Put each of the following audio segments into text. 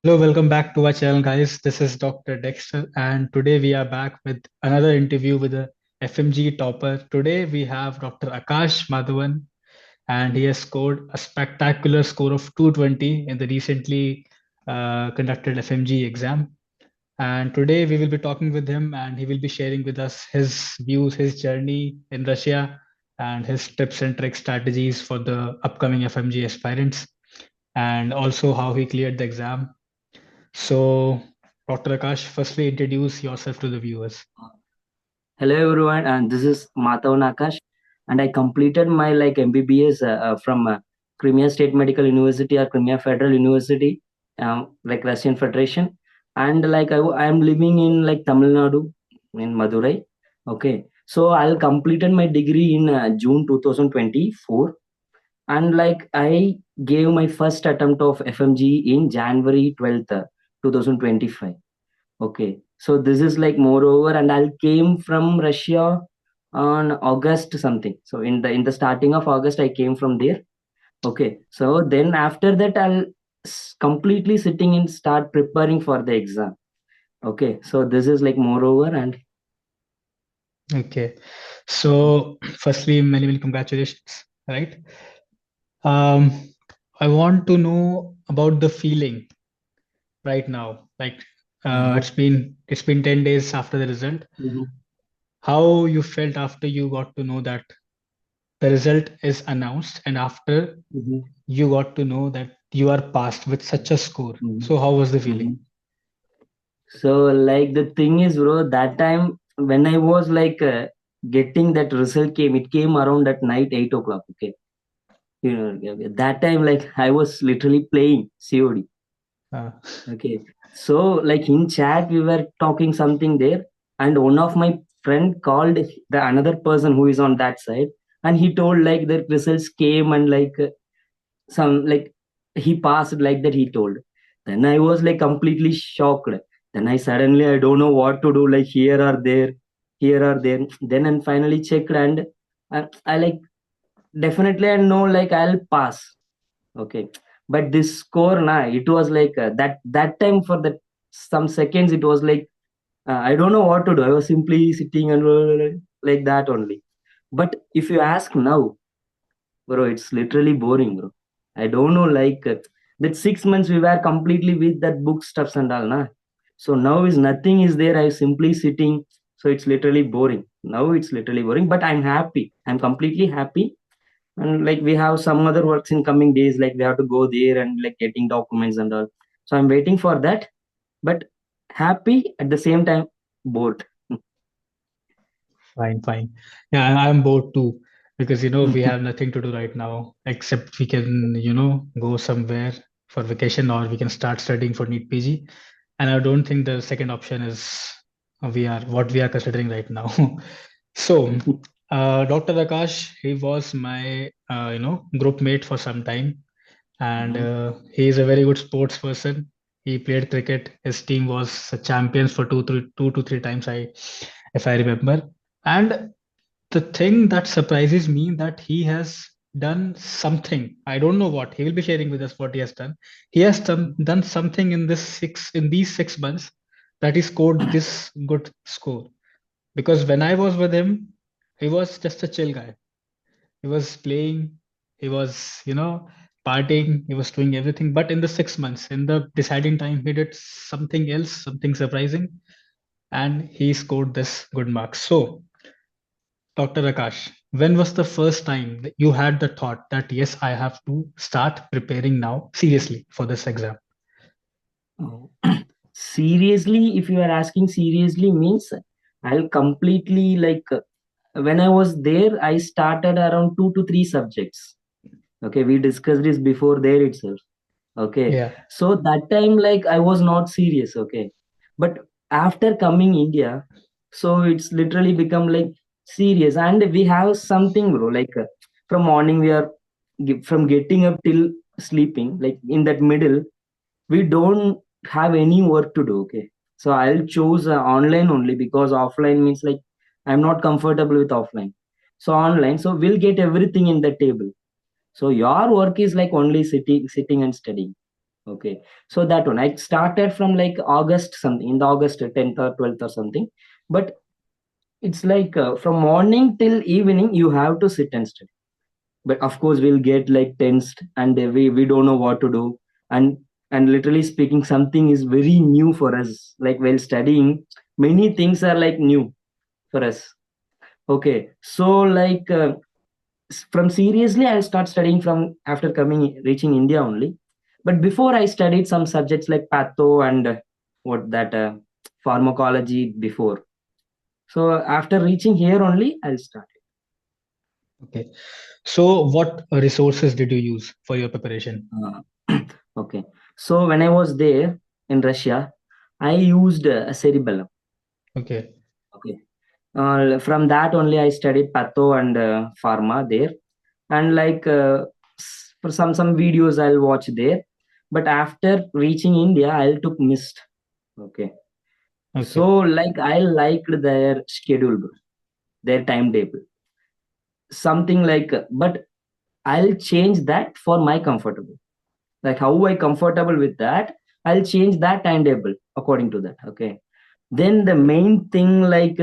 Hello, welcome back to our channel, guys. This is Dr. Dexter, and today we are back with another interview with a FMG topper. Today we have Dr. Akash Madhavan, and he has scored a spectacular score of 220 in the recently conducted FMG exam. And today we will be talking with him, and he will be sharing with us his views, his journey in Russia, and his tips and tricks strategies for the upcoming FMG aspirants, and also how he cleared the exam. So, Dr. Akash, firstly introduce yourself to the viewers. Hello everyone, and this is Matavan Akash, and I completed my MBBS from Crimea State Medical University or Crimea Federal University, like Russian Federation, and I am living in like Tamil Nadu in Madurai. Okay, so I'll completed my degree in June 2024, and like I gave my first attempt of FMG in January 12th, 2025. Okay, so this is like moreover, and I came from Russia on August something. So in the starting of August, I came from there. Okay, so then after that, completely sitting and start preparing for the exam. Okay, so this is like moreover, and Okay. So, firstly, many, many congratulations, right? Um, I want to know about the feeling right now. Like, Mhm, it's been 10 days after the result. mhm, How you felt after you got to know that the result is announced, and after mhm, you got to know that you are passed with such a score. mhm, So, how was the feeling? mhm. So like the thing is, bro, that time when I was getting that result came, it came around at night 8 o'clock. Okay, that time like I was literally playing COD. Uh, Okay, so like in chat we were talking something there, and one of my friend called the another person who is on that side, and he told like the results came, and some like he passed like that, he told. Then I was like completely shocked. Then I don't know what to do, like here or there. Then and finally checked, and I like definitely I know like I'll pass. Okay, but this score na, it was like that time for that some seconds it was like I don't know what to do. I was simply sitting and like that only. But if you ask now, bro, it's literally boring, bro. I don't know, that 6 months we were completely with that book stuffs and all, na. So now is nothing is there. I simply sitting. So it's literally boring. Now it's literally boring, but I'm happy. I'm completely happy. And like we have some other works in coming days, like we have to go there and like getting documents and all. So I'm waiting for that, but happy at the same time, bored. Fine, fine. Yeah, I'm bored too because we have nothing to do right now except we can go somewhere for vacation or we can start studying for NEET PG. And I don't think the second option is we are considering right now. So, Dr. Akash, he was my group mate for some time, and Mhm, he is a very good sports person. He played cricket. His team was champions for two to three times. If I remember. And the thing that surprises me that he has done something. I don't know what. He will be sharing with us what he has done. He has done something in these 6 months that he scored this good score. Because when I was with him, he was just a chill guy. He was playing, he was, partying, he was doing everything. But in the 6 months, in the deciding time, he did something else, something surprising, and he scored this good marks. So, Dr. Akash, when was the first time that you had the thought that yes, I have to start preparing now seriously for this exam? mhm. Seriously, if you are asking seriously, means I'll completely when I was there, I started around 2 to 3 subjects. Okay, we discussed this before there itself. Okay, Yeah. so that time like I was not serious. Okay, but after coming India, so it's literally become like serious, and we have something, bro. From morning we are from getting up till sleeping. Like in that middle, we don't have any work to do. Okay, so I'll choose online only, because offline means like I'm not comfortable with offline. So online, so we'll get everything in the table. So your work is like only sitting and studying. Okay, so that one I started from like August something, in the August 10th or 12th or something. But it's like from morning till evening you have to sit and study. But of course we'll get like tensed, and we don't know what to do. And literally speaking, something is very new for us. Like while studying, many things are like new for us. Okay, so like from seriously I'll start studying from after coming reaching India only. But before I studied some subjects like patho and what that pharmacology before. So after reaching here only I'll start Okay. So what resources did you use for your preparation? it. Okay, so when I was there in Russia, I used a cerebellum. Okay. Okay, from that only I studied patho and pharma there. And like for some videos I'll watch there. But after reaching India I'll took mist. Okay, so Okay. like I liked their schedule, bro, their timetable, something like but I'll change that for my comfortable, like how I comfortable with that. I'll change that timetable according to that. Okay, then the main thing like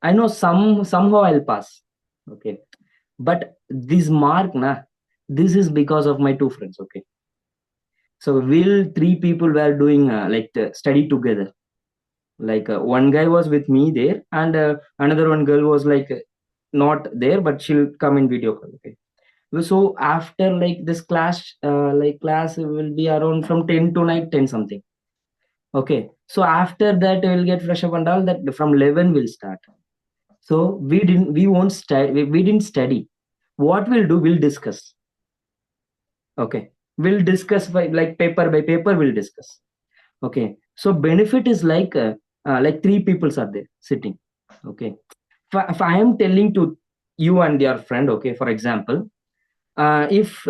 I know somehow I'll pass. Okay, but this mark na, this is because of my two friends. Okay, so will three people were doing like study together. Like one guy was with me there, and another one girl was like not there, but she'll come in video call. Okay, so after like this class like class will be around from 10 to night 10 something. Okay, so after that we'll get fresh up and all that. From 11 we'll start. So we won't study, we didn't study. What we'll do, we'll discuss. Okay, we'll discuss by paper we'll discuss. Okay, so benefit is like three peoples are there sitting. Okay, if I am telling to you and your friend, okay, for example, if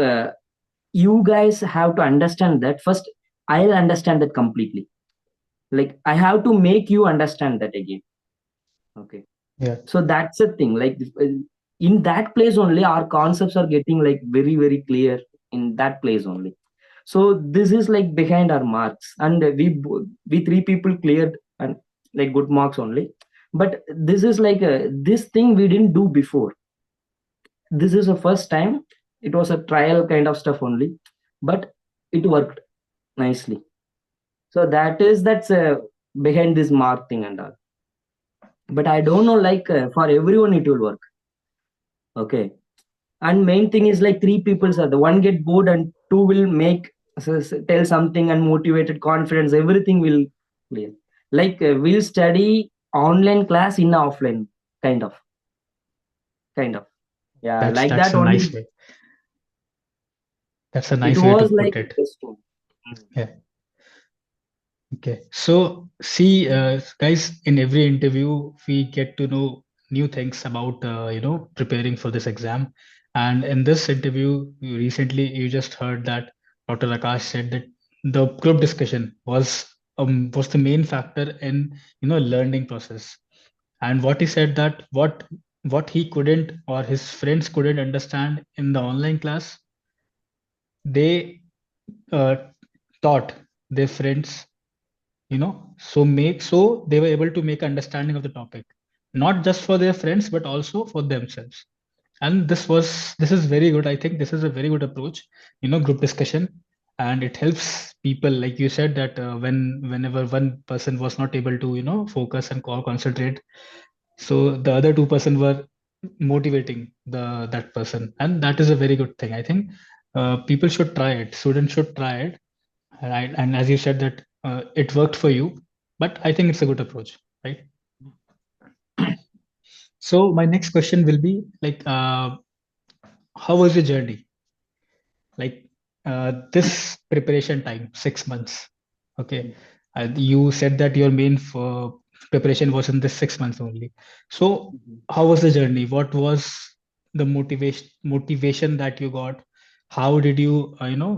you guys have to understand that first, I'll understand that completely. Like I have to make you understand that again. Okay, Yeah. so that's the thing. Like in that place only our concepts are getting like very very clear in that place only. So this is like behind our marks, and we three people cleared and like good marks only. But this is like this thing we didn't do before. This is the first time. It was a trial kind of stuff only, but it worked nicely. So that's behind this mark thing and all. But I don't know, like for everyone it will work. Okay, and main thing is like three peoples are the one get bored and two will make tell something and motivated confidence, everything will clear. Like we'll study online class in a offline kind of, kind of, yeah, like That's that a only. nice way. That's a It nice way to was like put it. best one. Yeah. Okay. So, see, guys, in every interview, we get to know new things about, preparing for this exam. And in this interview, recently, you just heard that Dr. Akash said that the group discussion was the main factor in, learning process. And what he said that what he couldn't or his friends couldn't understand in the online class, they uh, taught their friends, so they were able to make understanding of the topic, not just for their friends but also for themselves. And this is very good. I think this is a very good approach, group discussion. And it helps people, like you said, that whenever one person was not able to focus and concentrate, so the other two-person were motivating the that person, and that is a very good thing. I think people should try it, students should try it. Right. And as you said that it worked for you, but I think it's a good approach, right? So my next question will be like, how was your journey? Like this preparation time, 6 months. Okay. You said that your main for preparation was in this 6 months only. So Mhm. how was the journey? What was the motivation that you got? How did you,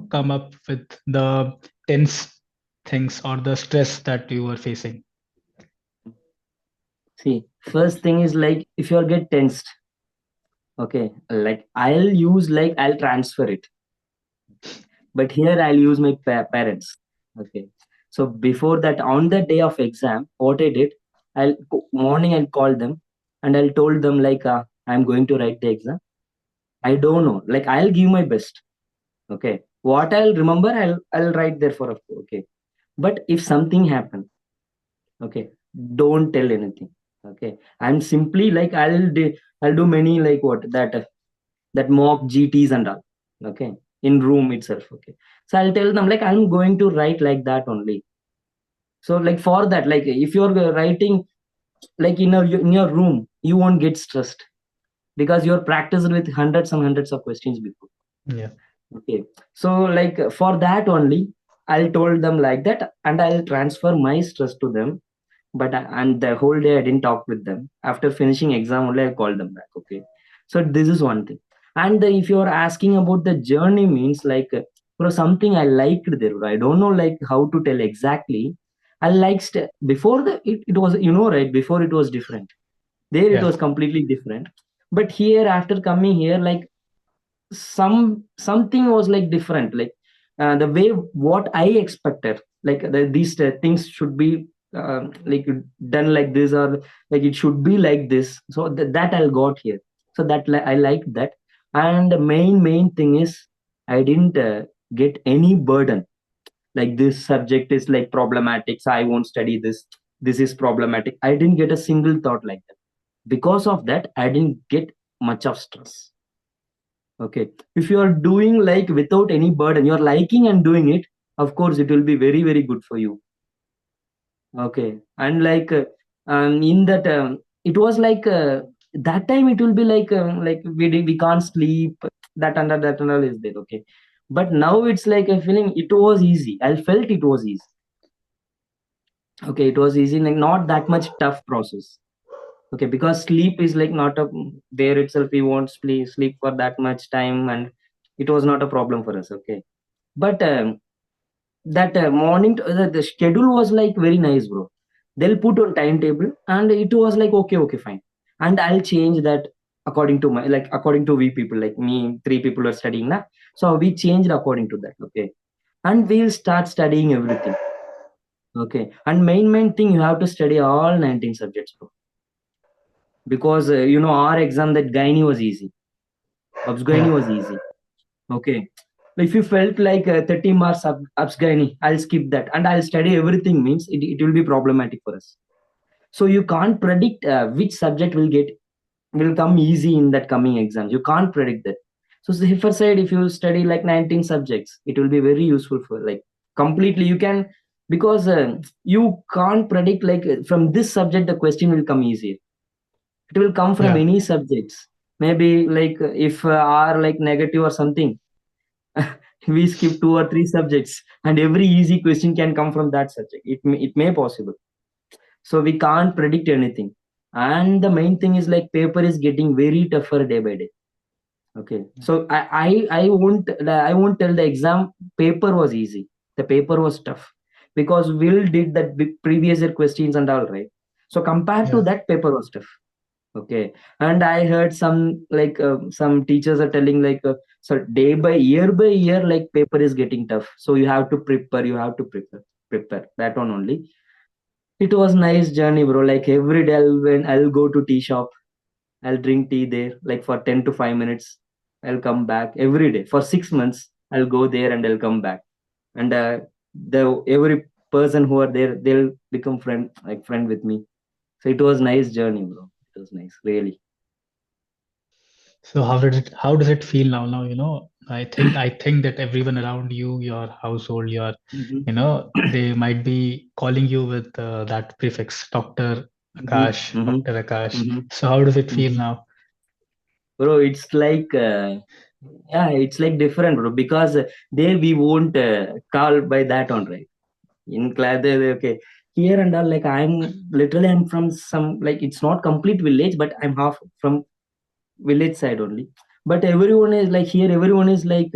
come up with the tense things or the stress that you were facing? See, first thing is like if you get tensed, okay, like I'll use like I'll transfer it. But here I'll use my parents. Okay. So before that, on the day of exam, what I did, morning I'll call them and I'll told them like I'm going to write the exam. I don't know. Like I'll give my best. Okay. What I'll remember, I'll write there for a okay. But if something happen, okay, don't tell anything. Okay. I'm simply like I'll do many like what that mock GTs and all. Okay. In room itself. Okay. So I'll tell them like I'm going to write like that only. So like for that, like if you're writing like in your room, you won't get stressed because you're practiced with hundreds and hundreds of questions before. Yeah. Okay. So like for that only, I'll told them like that and I'll transfer my stress to them. But and the whole day I didn't talk with them. After finishing exam only, I called them back. Okay. So this is one thing. And if you're asking about the journey means like something I liked there. I don't know like how to tell exactly. I liked before it was right before it was different. There it Yeah. was completely different. But here after coming here like something was like different like the way what I expected like these things should be like done like this or like it should be like this so that I got here so that I like that. And the main thing is I didn't get any burden like this subject is like problematic so I won't study this is problematic. I didn't get a single thought like that. Because of that I didn't get much of stress. Okay. If you are doing like without any burden, you're liking and doing it, of course, it will be very, very good for you. Okay. And like in that, it was like that time it will be like we can't sleep. That and all is there. Okay. But now it's like a feeling it was easy. I felt it was easy. Okay. It was easy, like not that much tough process. Okay. Because sleep is like not a there itself. We won't sleep for that much time and it was not a problem for us. Okay. But that morning the schedule was like very nice, bro. They'll put on timetable and it was like okay fine, and I'll change that according to my like according to we people like me three people are studying now, so we changed according to that. Okay. And we'll start studying everything. Okay. And main thing you have to study all 19 subjects, bro, because our exam that gynae was easy, obs gynae Yeah. was easy. Okay. If you felt like 30 marks absgani, I'll skip that and I'll study everything means it will be problematic for us. So you can't predict which subject will come easy in that coming exam. You can't predict that. So safer side, if you study like 19 subjects, it will be very useful for like completely you can, because you can't predict like from this subject the question will come easy. It will come from Yeah. any subjects. Maybe like if are like negative or something, we skip two or three subjects and every easy question can come from that subject. It may possible. So we can't predict anything. And the main thing is like paper is getting very tougher day by day. Okay. So I won't tell the exam paper was easy. The paper was tough because Will did that previous year questions and all, right. So compared to Yeah. that, paper was tough. Okay. And I heard some teachers are telling like so day by year like paper is getting tough, so you have to prepare that one only. It was nice journey, bro. Like every day I'll go to tea shop, I'll drink tea there like for 10 to 5 minutes. I'll come back every day for 6 months. I'll go there and I'll come back. And the every person who are there, they'll become friend with me. So it was nice journey, bro. It was nice, really. So how does it feel now? Now, I think that everyone around you, your household, Mm-hmm. they might be calling you with that prefix, Dr. Mm-hmm. Akash, Mm-hmm. Dr. Akash. Mm-hmm. So how does it feel Mm-hmm. now? Bro, it's like it's like different, bro, because there we won't call by that on, right. In class, okay, here and all, like I'm from some like it's not complete village, but I'm half from village side only. But everyone is like here, everyone is like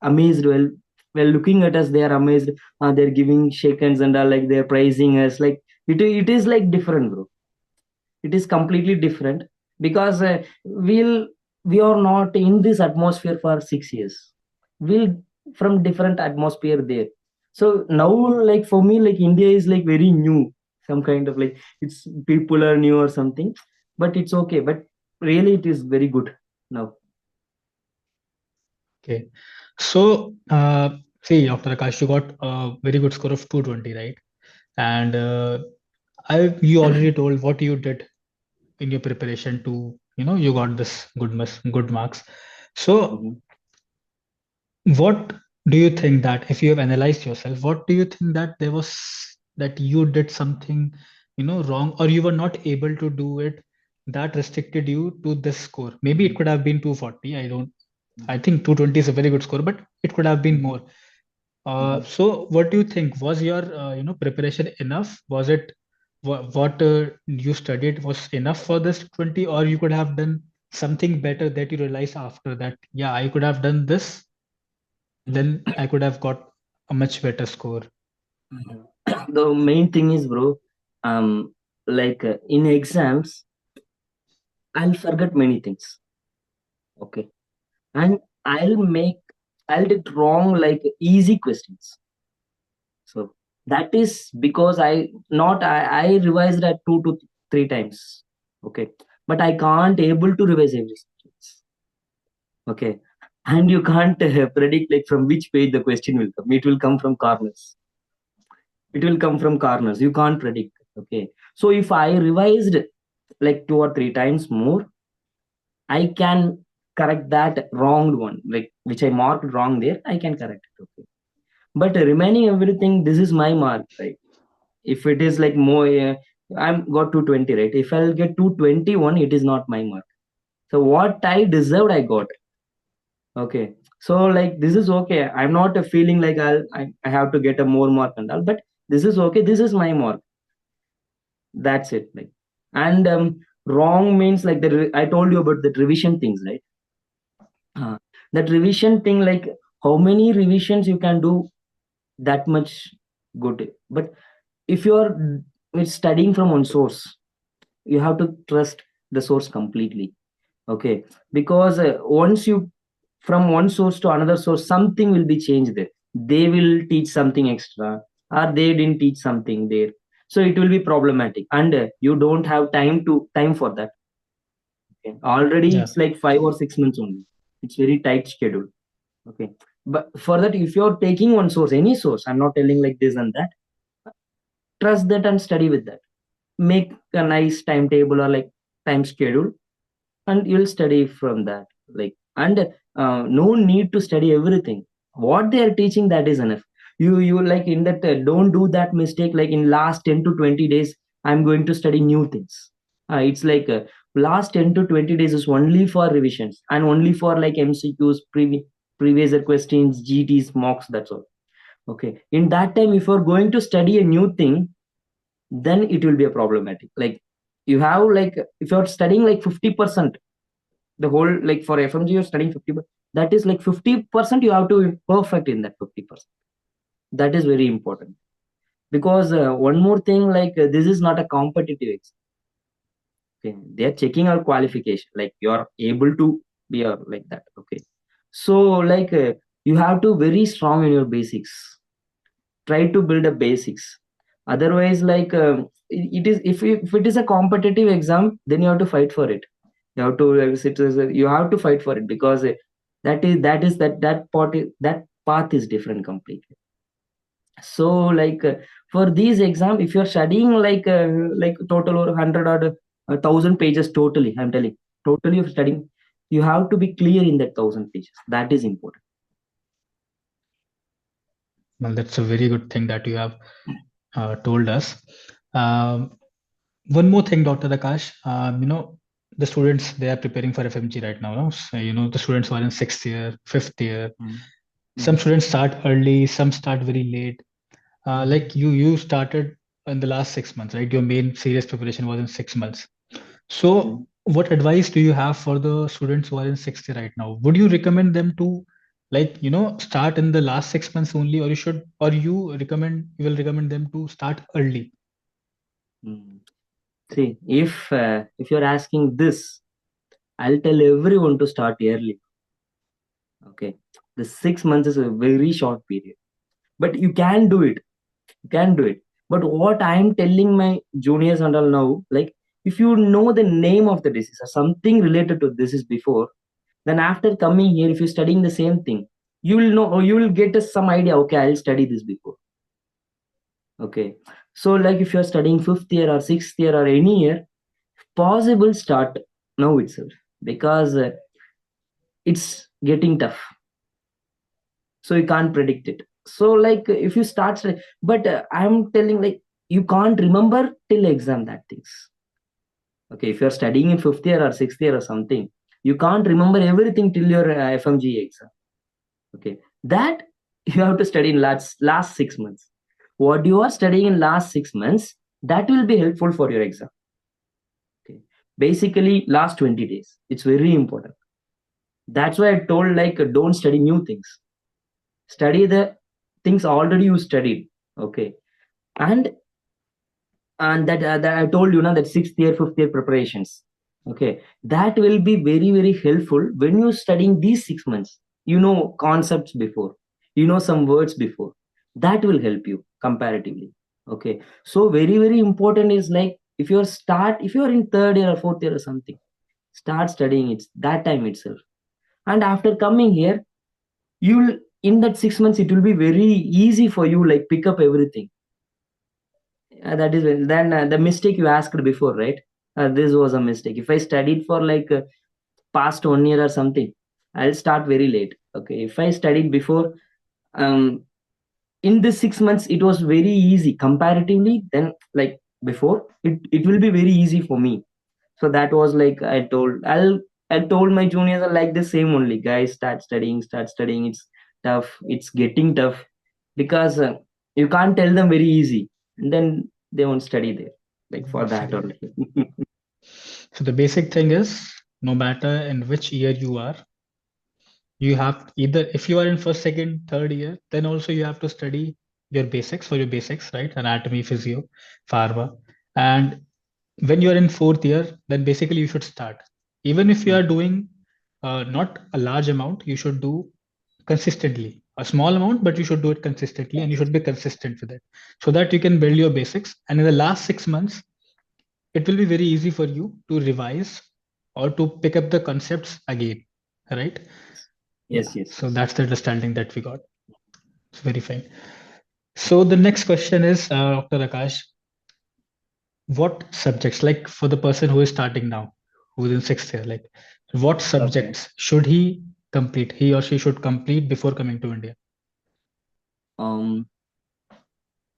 amazed. Well, looking at us, they are amazed. They're giving shake hands and all, like they're praising us. Like it is like different, bro. It is completely different because we are not in this atmosphere for 6 years. We'll from different atmosphere there. So now, like for me, like India is like very new, some kind of like it's people are new or something, but it's okay. But really it is very good now. Okay. So, see, Dr. Akash, you got a very good score of 220, right? And you already told what you did in your preparation to, you got this good marks. So, Mhm. what do you think that if you have analyzed yourself, what do you think that there was that you did something, wrong, or you were not able to do it that restricted you to this score? Maybe it Mhm. could have been 240. I think 220 is a very good score, but it could have been Mhm. more. Mhm. So what do you think? Was your preparation enough? Was it what you studied was enough for this 20, or you could have done something better that you realized after that? Yeah, I could have done this, then I could have got a much better score. Mhm. The main thing is, bro, in exams I'll forget many things. Okay. And I'll did wrong like easy questions. So that is because I revised at 2 to 3 times. Okay. But I can't able to revise every sentence. Okay. And you can't predict like from which page the question will come. It will come from corners. It will come from corners. You can't predict. Okay. So if I revised like 2 or 3 times more, I can correct that wronged one, like which I marked wrong there. I can correct it. Okay. But remaining everything, this is my mark, right? If it is like more, I'm got 220, right? If I'll get 221, it is not my mark. So what I deserved, I got. Okay. So like this is okay. I'm not feeling like I have to get a more mark and all, but this is okay. This is my mark. That's it. Like, and wrong means like I told you about the revision things, right? Uh, that revision thing, like how many revisions you can do, that much good. But if you're studying from one source, you have to trust the source completely. Okay. Because once you from one source to another source, something will be changed there. They will teach something extra, or they didn't teach something there, so it will be problematic, and you don't have time for that. Okay. Already Yeah, it's like 5 or 6 months only. It's very tight schedule. Okay. But for that, if you're taking one source, any source, I'm not telling like this and that, trust that and study with that. Make a nice timetable or like time schedule, and you'll study from that. Like, and no need to study everything. What they are teaching, that is enough. You like in that, don't do that mistake. Like in last 10 to 20 days, I'm going to study new things. It's like last 10 to 20 days is only for revisions and only for like MCQs, previous year questions, GTs, mocks. That's all. Okay. In that time, if you're going to study a new thing, then it will be a problematic. Like you have like if you're studying like 50%, the whole like for FMG you're studying 50, that is like 50% you have to be perfect in that 50%. That is very important. Because one more thing, like this is not a competitive exam. Okay, they are checking our qualification, like you are able to be a, like that. Okay. So like you have to very strong in your basics. Try to build a basics. Otherwise, like it is, if it is a competitive exam, then you have to fight for it. You have to you have to fight for it, because that part that path is different completely. So like for these exam, if you're studying like total or 100 or 1,000 pages, totally I'm telling, totally of studying, you have to be clear in that 1,000 pages. That is important. well, that's a very good thing that you have told us. Um, One more thing, Dr. Akash, the students, they are preparing for FMG right now. No? So, the students who are in sixth year, fifth year. Mhm. Some Mhm. students start early, some start very late. Mhm. Like you started in the last 6 months, right? Your main serious preparation was in 6 months. So, Mhm. what advice do you have for the students who are in sixth year right now? Would you recommend them to, like, start in the last 6 months only, or you will recommend them to start early? Mhm. See, if you're asking this, I'll tell everyone to start early. Okay. The 6 months is a very short period, but you can do it. You can do it. But what I'm telling my juniors and all now, like, if you know the name of the disease or something related to this is before, then after coming here, if you're studying the same thing, you will know, or you will get some idea. Okay, I'll study this before. Okay, so like if you're studying fifth year or sixth year or any year, possible start now itself, because it's getting tough, so you can't predict it. So like if you start but I'm telling, like, you can't remember till exam that things. Okay, if you're studying in fifth year or sixth year or something, you can't remember everything till your FMGE exam. Okay, that you have to study in last 6 months. What you are studying in last 6 months, that will be helpful for your exam. Okay, basically last 20 days, it's very important. That's why I told, like, don't study new things, study the things already you studied. Okay, and that I told you now, that sixth year fifth year preparations. Okay, that will be very very helpful when you're studying these 6 months. You know concepts before, you know some words before, that will help you comparatively. Okay, so very very important is, like, if you're in third year or fourth year or something, start studying it that time itself. And after coming here, you'll, in that 6 months, it will be very easy for you, like, pick up everything. That is then the mistake you asked before, right? This was a mistake. If I studied for like past 1 year or something, I'll start very late. Okay, if I studied before, um in this 6 months it was very easy comparatively, then like before, it will be very easy for me. So that was like, I told my juniors are like the same only, guys, start studying, it's tough, it's getting tough, because you can't tell them very easy, and then they won't study there, like, for that Absolutely. only. So the basic thing is, no matter in which year you are, you have either, if you are in first, second, third year, then also you have to study your basics, for your basics, right? Anatomy, physio, pharma. And when you are in fourth year, then basically you should start. Even if you Mm. are doing not a large amount, you should do consistently. A small amount, but you should do it consistently, and you should be consistent with it, so that you can build your basics. And in the last 6 months, it will be very easy for you to revise or to pick up the concepts again, right? Yeah. Yes, yes, So yes. that's the understanding that we got. It's very fine. So the next question is, Dr. Akash, what subjects, like for the person who is starting now, who's in sixth year, like what Okay. subjects should he or she should complete before coming to India? um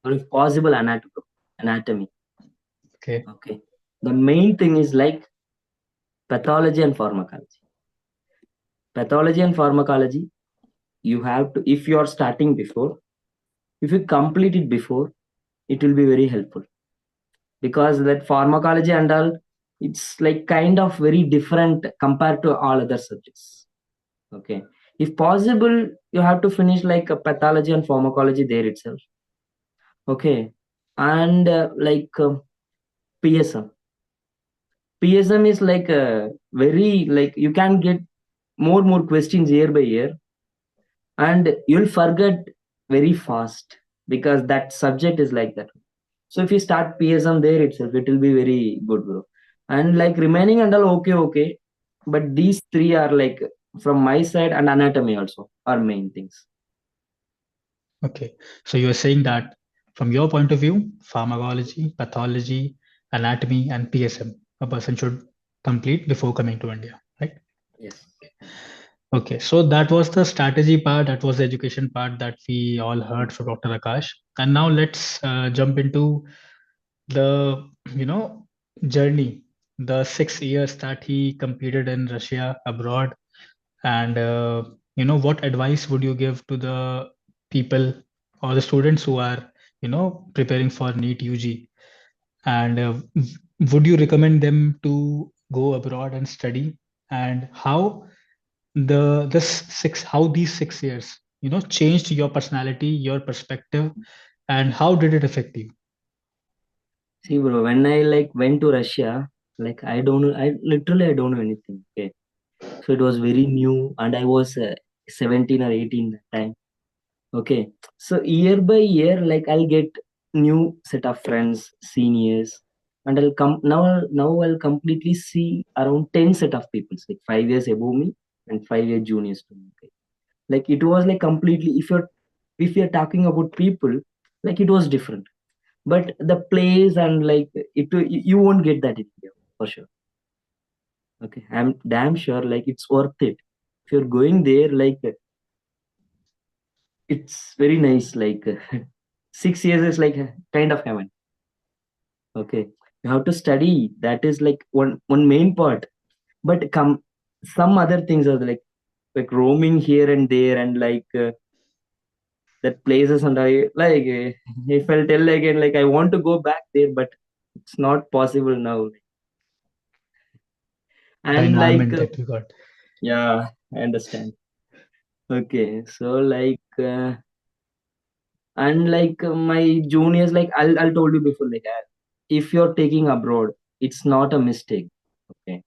or if possible, anatomy. Okay. Okay, the main thing is like pathology and pharmacology. Pathology and pharmacology, you have to, if you are starting before, if you complete it before, it will be very helpful, because that pharmacology and all, it's like kind of very different compared to all other subjects. Okay, if possible, you have to finish like a pathology and pharmacology there itself. Okay, and PSM. PSM is like a very, like, you can get more questions year by year, and you'll forget very fast, because that subject is like that. So if you start PSM there itself, it will be very good, bro. And like remaining and all, okay, okay. But these three are like, from my side, and anatomy also are main things. Okay. So you are saying that from your point of view, pharmacology, pathology, anatomy, and PSM, a person should complete before coming to India, right? Yes. Okay, so that was the strategy part, that was the education part that we all heard from Dr. Akash. And now let's jump into the, you know, journey, the 6 years that he completed in Russia abroad. And, what advice would you give to the people or the students who are, preparing for NEET UG? And would you recommend them to go abroad and study? And how how these 6 years changed your personality, your perspective, and how did it affect you? See, bro, when I like went to Russia, like, I don't know, I don't know anything. Okay, so it was very new, and I was 17 or 18 that time. Okay. So year by year, like I'll get new set of friends, seniors, and I'll come now I'll completely see around 10 set of people, like 5 years above me and 5 year juniors to me. Okay. Like it was like completely if you're talking about people, like it was different. But the place and like you won't get that in India for sure. Okay. I'm damn sure like it's worth it. If you're going there, like it's very nice. Like 6 years is like kind of heaven. Okay, you have to study. That is like one main part. But come some other things are like roaming here and there and like that places and I like if I'll tell again like I want to go back there, but it's not possible now. The And like environment that we got. yeah, I understand. Okay, so like and like my juniors like I'll told you before like if you're taking abroad, it's not a mistake. Okay,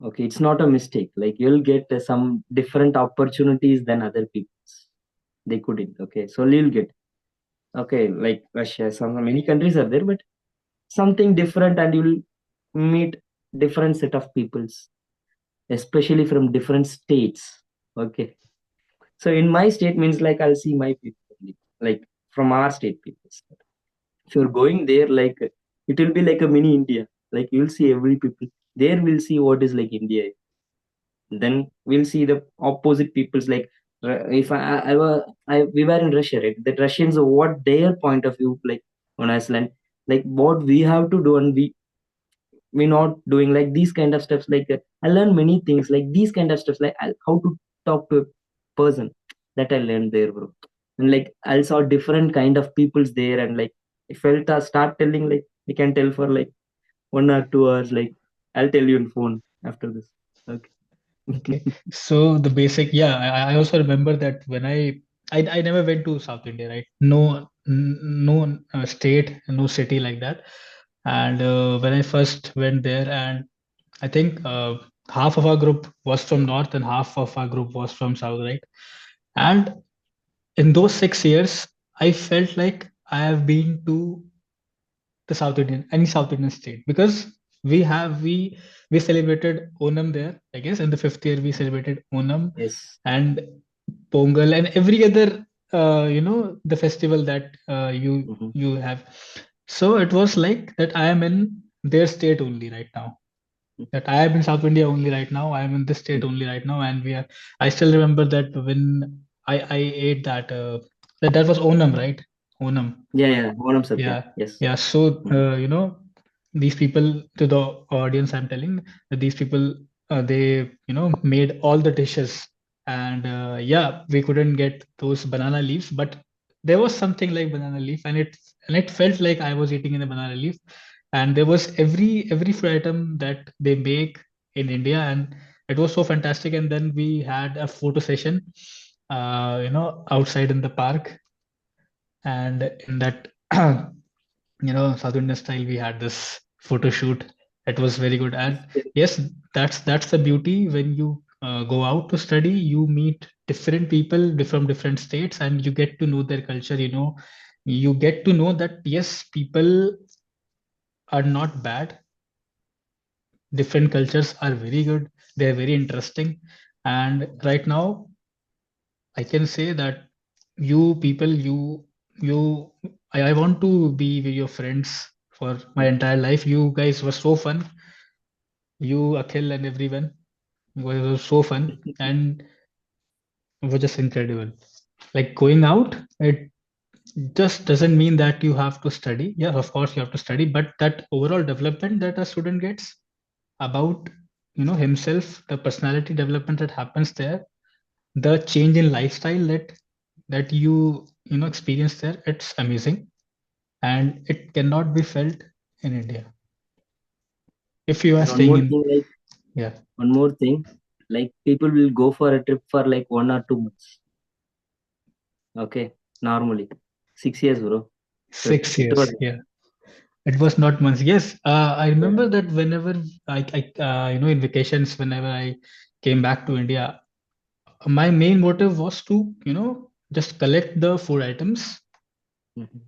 okay, it's not a mistake. Like you'll get some different opportunities than other people's. They couldn't. Okay, so you'll get okay like Russia. Some many countries are there, but something different, and you'll meet different set of peoples, especially from different states. Okay, so in my state means like I'll see my people only, like from our state people. If you're going there, like it will be like a mini India. Like you'll see every people there. Will see what is like India. Then we'll see the opposite people's like if we were in Russia, right? The Russians, what their point of view like on Iceland, like what we have to do, and we not doing like these kind of steps. Like I learned many things like these kind of steps, like how to talk to a person, that I learned there, bro. And like I saw different kind of peoples there, and like if I start telling, like we can tell for like 1 or 2 hours. Like I'll tell you on phone after this. Okay. Okay. So the basic, yeah, I also remember that when I never went to South India, right? No state, no city like that. And when I first went there, and I think half of our group was from North and half of our group was from South, right? And in those 6 years, I felt like I have been to the any South Indian state, because we celebrated Onam there. I guess in the fifth year we celebrated Onam Yes. and Pongal and every other the festival that Hmm. you have. So it was like that I am in their state only right now. That I am in South India only right now. I am in this state only right now, and we are. I still remember that when I ate that was Onam, right? Onam. Yeah, yeah. Onam Sadhya. Yeah, Yes. yeah. So, Hmm. these people, to the audience, I'm telling that these people, they, made all the dishes, and yeah, we couldn't get those banana leaves, but there was something like banana leaf, and it felt like I was eating in a banana leaf, and there was every food item that they make in India, and it was so fantastic. And then we had a photo session, outside in the park, and in that South Indian style, we had this photo shoot. It was very good. And yes, that's the beauty. When you go out to study, you meet different people from different states, and you get to know their culture. You get to know that yes, people are not bad. Different cultures are very good. They're very interesting. And right now, I can say that you people, you, I want to be with your friends for my entire life. You guys were so fun. You, Akhil, and everyone. You guys were so fun, and it was just incredible. Like going out, it just doesn't mean that you have to study. Yeah, of course you have to study, but that overall development that a student gets about himself, the personality development that happens there, the change in lifestyle that you experience there, it's amazing, and it cannot be felt in India if you are And one staying more in. thing, like Yeah, one more thing, like people will go for a trip for like 1 or 2 months. Okay, normally 6 years, bro. So six it was years Yeah, it was not months. Yes, I yeah. remember that whenever I in vacations, whenever I came back to India, my main motive was to, just collect the food items, Mhm.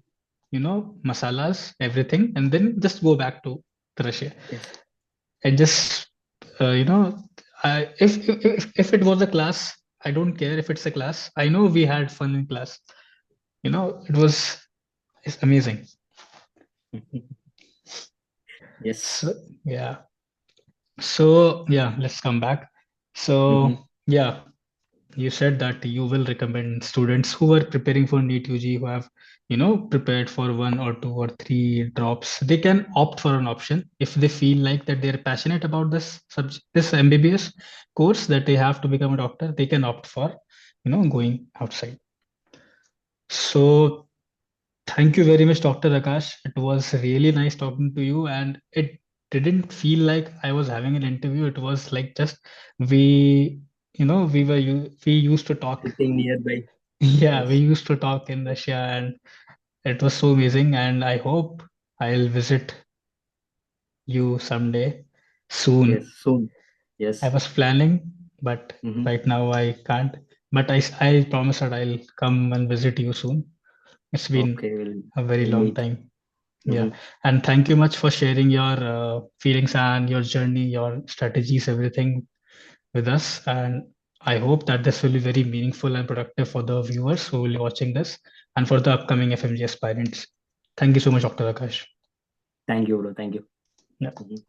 masalas, everything, and then just go back to Russia. Yes. And just, if it was a class, I don't care if it's a class. I know we had fun in class. It was it's amazing. Yes. So yeah. So yeah, let's come back. Hmm. So yeah, you said that you will recommend students who are preparing for NEET UG, who have, prepared for one or two or three drops. They can opt for an option if they feel like that they're passionate about this subject, this MBBS course, that they have to become a doctor. They can opt for, going outside. So thank you very much, Dr. Akash. It was really nice talking to you, and it didn't feel like I was having an interview. It was like just we, we used to talk. Sitting nearby. Yeah, we Yes. used to talk in Russia, and it was so amazing. And I hope I'll visit you someday Yes. soon. Soon. I Yes. was planning, but Hmm. right now I can't. But I promise that I'll come and visit you soon. It's been Okay. a very We'll long meet. time. Yeah, Hmm. and thank you much for sharing your feelings and your journey, your strategies, everything with us. And I hope that this will be very meaningful and productive for the viewers who will be watching this and for the upcoming FMG aspirants. Thank you so much, Dr. Akash. Thank you, bro. Thank you. Yeah. Mhm.